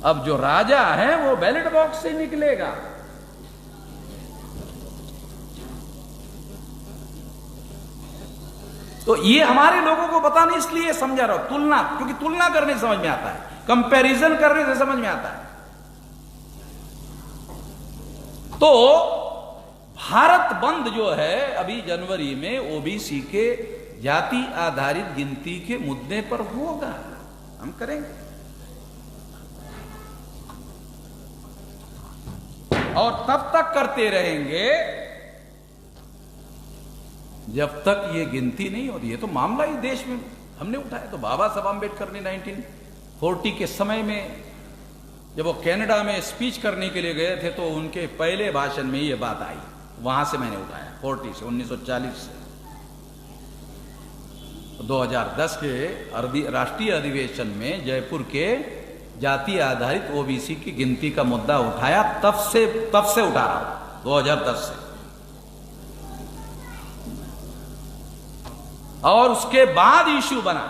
अब जो राजा है वो बैलेट बॉक्स से निकलेगा। तो ये हमारे लोगों को पता नहीं, इसलिए समझा रहा हूं। तुलना, क्योंकि तुलना करने से समझ में आता है, कंपैरिजन करने से समझ में आता है। तो भारत बंद जो है अभी जनवरी में ओबीसी के जाति आधारित गिनती के मुद्दे पर होगा, हम करेंगे। और तब तक करते रहेंगे जब तक ये गिनती नहीं होती। ये तो मामला ही देश में हमने उठाया। तो बाबा साहब आंबेडकर ने 1940 के समय में जब वो कनाडा में स्पीच करने के लिए गए थे तो उनके पहले भाषण में ये बात आई, वहां से मैंने उठाया। 40 से 1940 से 2010 के राष्ट्रीय अधिवेशन में जयपुर के जाति आधारित ओबीसी की गिनती का मुद्दा उठाया। तब से उठा रहा हूं, 2010 से। और उसके बाद इश्यू बना,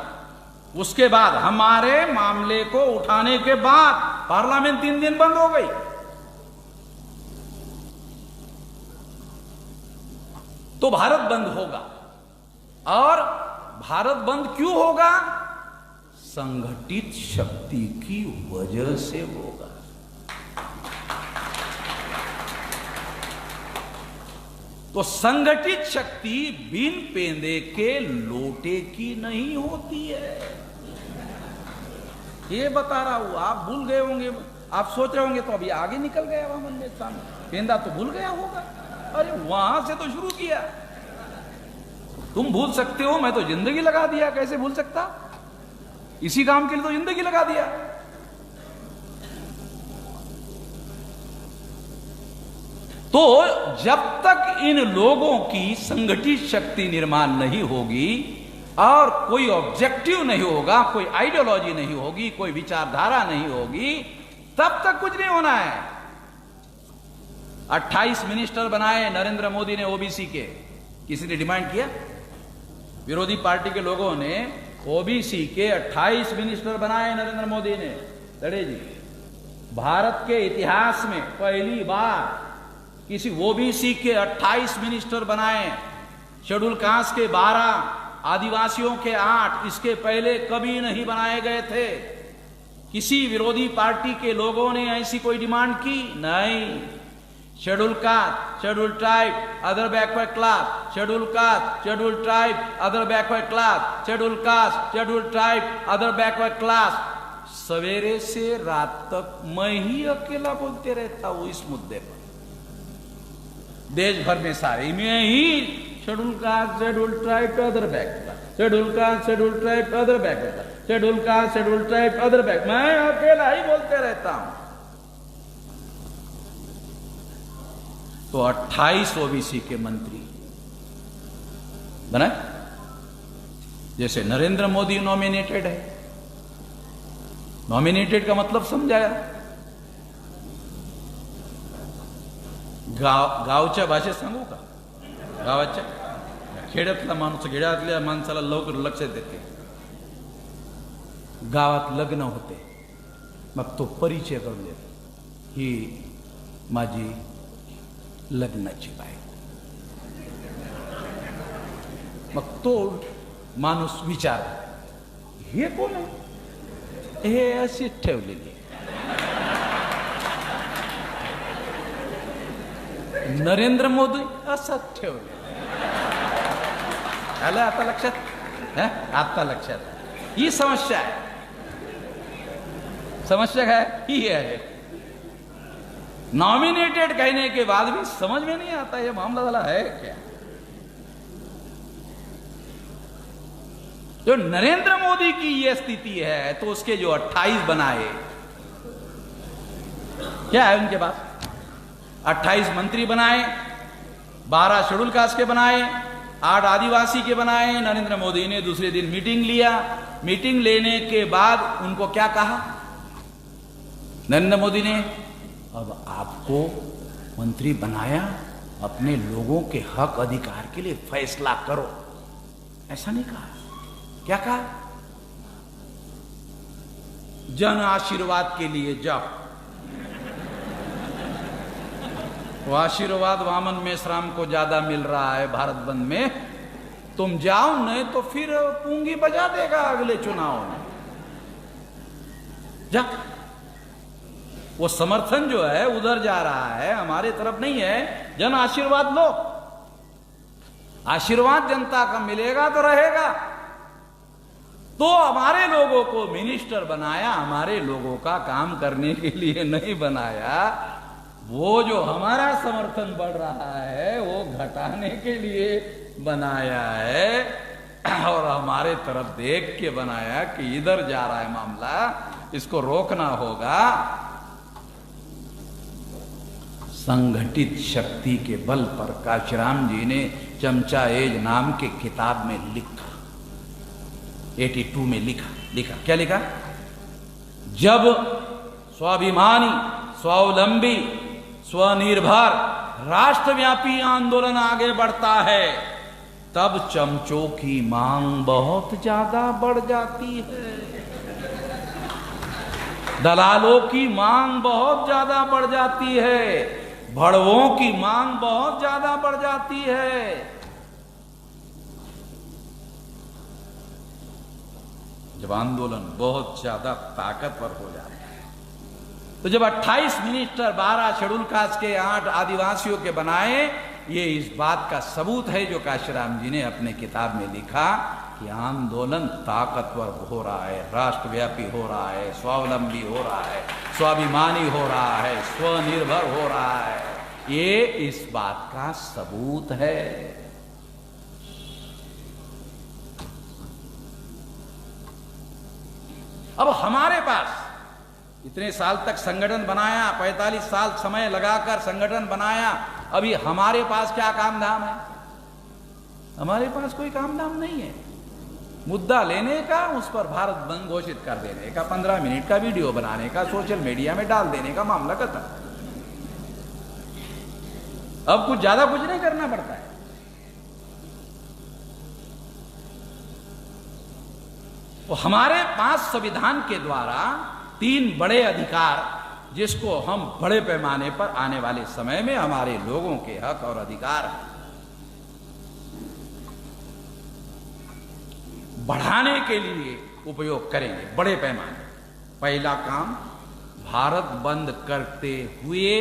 उसके बाद हमारे मामले को उठाने के बाद पार्लियामेंट 3 दिन बंद हो गई। तो भारत बंद होगा। और भारत बंद क्यों होगा? संगठित शक्ति की वजह से होगा। तो संगठित शक्ति बिन पेंदे के लोटे की नहीं होती है। ये बता रहा हूं, आप भूल गए होंगे, आप सोच रहे होंगे तो अभी आगे निकल गया वहां मन में सामने, पेंदा तो भूल गया होगा। अरे वहां से तो शुरू किया। तुम भूल सकते हो, मैं तो जिंदगी लगा दिया, कैसे भूल सकता? इसी काम के लिए तो जिंदगी लगा दिया। तो जब तक इन लोगों की संगठित शक्ति निर्माण नहीं होगी और कोई ऑब्जेक्टिव नहीं होगा, कोई आइडियोलॉजी नहीं होगी, कोई विचारधारा नहीं होगी, तब तक कुछ नहीं होना है। 28 मिनिस्टर बनाए नरेंद्र मोदी ने ओबीसी के। किसी ने डिमांड किया? विरोधी पार्टी के लोगों ने ओबीसी के 28 मिनिस्टर बनाए नरेंद्र मोदी ने। लड़े जी, भारत के इतिहास में पहली बार किसी ओबीसी के 28 मिनिस्टर बनाए। शेड्यूल कास्ट के 12, आदिवासियों के 8, इसके पहले कभी नहीं बनाए गए थे। किसी विरोधी पार्टी के लोगों ने ऐसी कोई डिमांड की? नहीं। Schedule caste, schedule tribe, other backward class, schedule caste, schedule tribe, other backward class, schedule caste, schedule tribe, other backward class. सवेरे से रात तक मैं ही अकेला बोलते रहता हूं इस मुद्दे पर। देश भर में सारे में ही schedule caste, schedule tribe, other backward class, schedule caste, schedule tribe, other backward class, schedule caste, schedule tribe, other back, मैं अकेला ही बोलते रहता हूं। तो 28 ओबीसी के मंत्री बना। जैसे नरेंद्र मोदी नॉमिनेटेड है। नॉमिनेटेड का मतलब समझाया? गावच्या भाषेत सांगू का? गावाच्या खेड्यातला माणूस खेड्यातल्या माणसाला लवकर लक्ष देते। गावात लग्न होते, मग तो परिचय करून देतो, ही माझी लग्नाची बायको। मग तो माणूस विचार, हे कोण आहे? हे अशीच ठेवलेली नरेंद्र मोदी असंच ठेवले। आलं आता लक्षात? आता लक्षात। ही समस्या है। समस्या है ही है। नॉमिनेटेड कहने के बाद भी समझ में नहीं आता ये मामला वाला है क्या। जो नरेंद्र मोदी की ये स्थिति है तो उसके जो 28 बनाए, क्या है उनके पास? 28 मंत्री बनाए, 12 शेड्यूल कास्ट के बनाए, 8 आदिवासी के बनाए। नरेंद्र मोदी ने दूसरे दिन मीटिंग लिया। मीटिंग लेने के बाद उनको क्या कहा नरेंद्र मोदी ने? अब आपको मंत्री बनाया, अपने लोगों के हक अधिकार के लिए फैसला करो। ऐसा नहीं कहा। क्या कहा? जन आशीर्वाद के लिए जाओ। वो आशीर्वाद वामन मेश्राम को ज्यादा मिल रहा है भारत बंद में, तुम जाओ, नहीं तो फिर पूंगी बजा देगा अगले चुनाव में। जा, वो समर्थन जो है उधर जा रहा है, हमारे तरफ नहीं है। जन आशीर्वाद लो, आशीर्वाद जनता का मिलेगा तो रहेगा। तो हमारे लोगों को मिनिस्टर बनाया, हमारे लोगों का काम करने के लिए नहीं बनाया। वो जो हमारा समर्थन बढ़ रहा है वो घटाने के लिए बनाया है, और हमारे तरफ देख के बनाया कि इधर जा रहा है मामला, इसको रोकना होगा। संगठित शक्ति के बल पर काशीराम जी ने चमचा एज नाम के किताब में लिखा, 82 में लिखा क्या लिखा? जब स्वाभिमानी, स्वावलंबी, स्वनिर्भर राष्ट्रव्यापी आंदोलन आगे बढ़ता है, तब चमचों की मांग बहुत ज्यादा बढ़ जाती है, दलालों की मांग बहुत ज्यादा बढ़ जाती है, भड़वों की मांग बहुत ज्यादा बढ़ जाती है। जब आंदोलन बहुत ज्यादा ताकतवर हो जाता है, तो जब 28 मिनिस्टर 12 शेड्यूल कास्ट के 8 आदिवासियों के बनाए, ये इस बात का सबूत है जो काशीराम जी ने अपने किताब में लिखा कि आंदोलन ताकतवर हो रहा है, राष्ट्रव्यापी हो रहा है, स्वावलंबी हो रहा है, स्वाभिमानी हो रहा है, स्वनिर्भर हो रहा है। ये इस बात का सबूत है। अब हमारे पास इतने साल तक संगठन बनाया, 45 साल समय लगाकर संगठन बनाया, अभी हमारे पास क्या काम धाम है? हमारे पास कोई काम धाम नहीं है। मुद्दा लेने का, उस पर भारत बंद घोषित कर देने का, 15 मिनट का वीडियो बनाने का, सोशल मीडिया में डाल देने का मामला खत्म। अब कुछ ज्यादा कुछ नहीं करना पड़ता है। तो हमारे पास संविधान के द्वारा 3 बड़े अधिकार, जिसको हम बड़े पैमाने पर आने वाले समय में हमारे लोगों के हक और अधिकार बढ़ाने के लिए उपयोग करेंगे बड़े पैमाने। पहला काम, भारत बंद करते हुए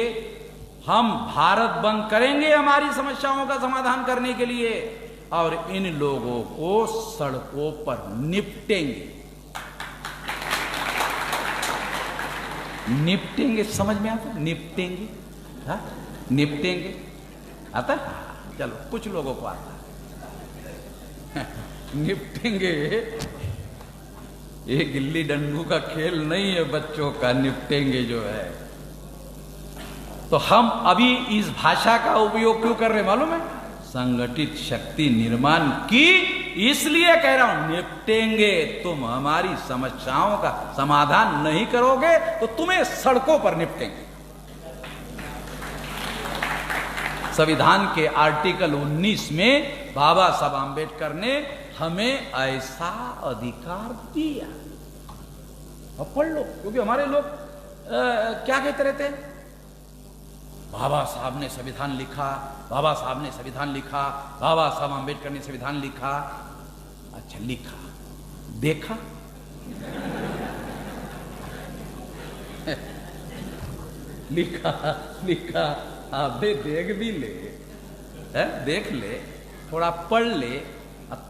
हम भारत बंद करेंगे हमारी समस्याओं का समाधान करने के लिए, और इन लोगों को सड़कों पर निपटेंगे। निपटेंगे समझ में आता? निपटेंगे, हा? निपटेंगे आता? चलो, कुछ लोगों को आता है। निपटेंगे ये गिल्ली डंडू का खेल नहीं है बच्चों का। निपटेंगे जो है, तो हम अभी इस भाषा का उपयोग क्यों कर रहे हैं मालूम है? संगठित शक्ति निर्माण की, इसलिए कह रहा हूं निपटेंगे। तुम हमारी समस्याओं का समाधान नहीं करोगे तो तुम्हें सड़कों पर निपटेंगे। संविधान के आर्टिकल 19 में बाबा साहब आंबेडकर ने हमें ऐसा अधिकार दिया। अब पढ़ लो, क्योंकि हमारे लोग क्या कहते रहते हैं, बाबा साहब ने संविधान लिखा, बाबा साहब ने संविधान लिखा, बाबा साहब आंबेडकर ने संविधान लिखा। अच्छा, लिखा, देखा? लिखा अबे देख भी ले, देख ले, थोड़ा पढ़ ले,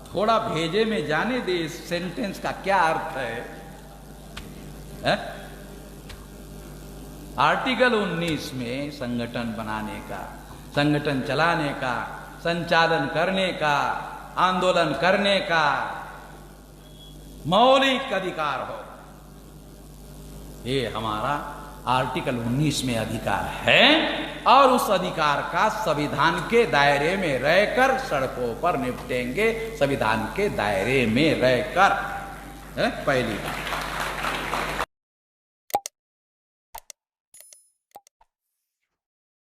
थोड़ा भेजे में जाने दे इस सेंटेंस का क्या अर्थ है? आर्टिकल 19 में संगठन बनाने का, संगठन चलाने का, संचालन करने का, आंदोलन करने का मौलिक अधिकार हो, ये हमारा आर्टिकल 19 में अधिकार है। और उस अधिकार का संविधान के दायरे में रहकर सड़कों पर निपटेंगे, संविधान के दायरे में रहकर। पहली बात।